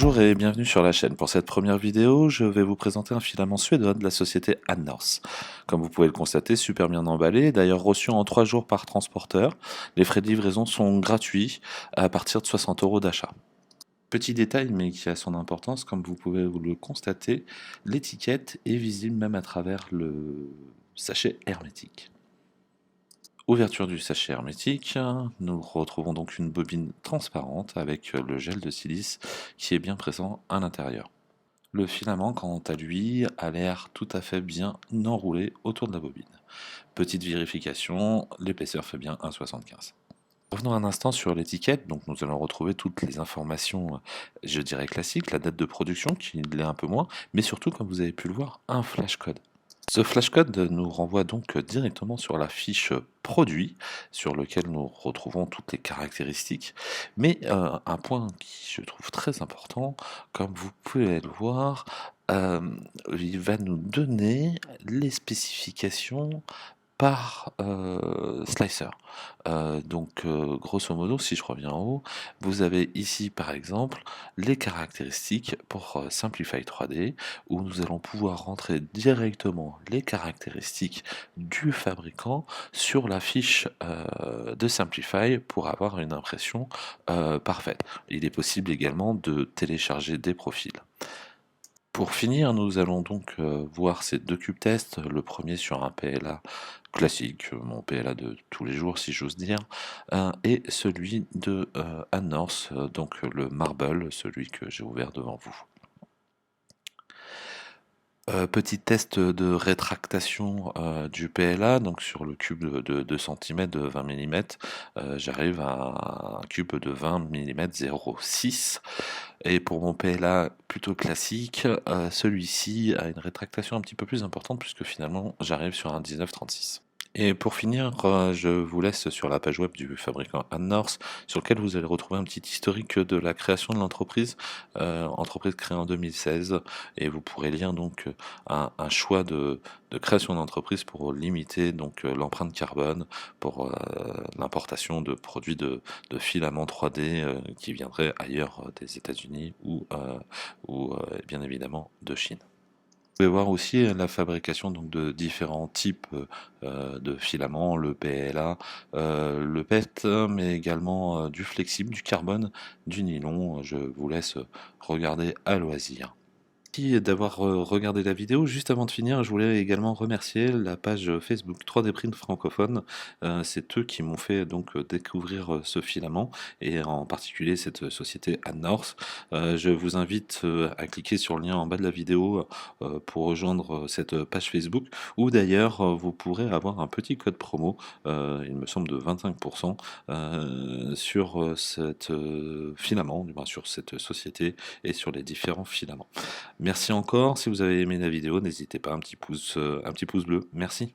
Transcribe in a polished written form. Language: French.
Bonjour et bienvenue sur la chaîne. Pour cette première vidéo, je vais vous présenter un filament suédois de la société Adnorth. Comme vous pouvez le constater, super bien emballé, d'ailleurs reçu en 3 jours par transporteur. Les frais de livraison sont gratuits à partir de 60 € d'achat. Petit détail mais qui a son importance, comme vous pouvez le constater, l'étiquette est visible même à travers le sachet hermétique. Ouverture du sachet hermétique, nous retrouvons donc une bobine transparente avec le gel de silice qui est bien présent à l'intérieur. Le filament, quant à lui, a l'air tout à fait bien enroulé autour de la bobine. Petite vérification, l'épaisseur fait bien 1,75. Revenons un instant sur l'étiquette, donc nous allons retrouver toutes les informations, je dirais classiques, la date de production qui l'est un peu moins, mais surtout, comme vous avez pu le voir, un flash code. Ce flashcode nous renvoie donc directement sur la fiche produit, sur lequel nous retrouvons toutes les caractéristiques. Mais un point qui je trouve très important, comme vous pouvez le voir, il va nous donner les spécifications par slicer. Grosso modo, si je reviens en haut, vous avez ici par exemple les caractéristiques pour Simplify 3D, où nous allons pouvoir rentrer directement les caractéristiques du fabricant sur la fiche de Simplify pour avoir une impression parfaite. Il est possible également de télécharger des profils. Pour finir, nous allons donc voir ces deux cubes tests, le premier sur un PLA classique, mon PLA de tous les jours si j'ose dire, et celui de Adnorth, donc le Marble, celui que j'ai ouvert devant vous. Petit test de rétractation du PLA, donc sur le cube de 2 cm de 20 mm, j'arrive à un cube de 20 mm 0,6. Et pour mon PLA plutôt classique, celui-ci a une rétractation un petit peu plus importante puisque finalement j'arrive sur un 19-36. Et pour finir, je vous laisse sur la page web du fabricant Adnorth, sur lequel vous allez retrouver un petit historique de la création de l'entreprise, entreprise créée en 2016, et vous pourrez lire donc un choix de création d'entreprise pour limiter donc l'empreinte carbone, pour l'importation de produits de filaments 3D qui viendraient ailleurs des États-Unis ou bien évidemment de Chine. Vous pouvez voir aussi la fabrication donc de différents types de filaments, le PLA, le PET, mais également du flexible, du carbone, du nylon. Je vous laisse regarder à loisir. Merci d'avoir regardé la vidéo. Juste avant de finir, je voulais également remercier la page Facebook 3D Print francophone. C'est eux qui m'ont fait donc découvrir ce filament et en particulier cette société Adnorth. Je vous invite à cliquer sur le lien en bas de la vidéo pour rejoindre cette page Facebook, où d'ailleurs vous pourrez avoir un petit code promo, il me semble de 25%, sur cet filament, du moins sur cette société et sur les différents filaments. Merci encore, si vous avez aimé la vidéo, n'hésitez pas, un petit pouce bleu, merci.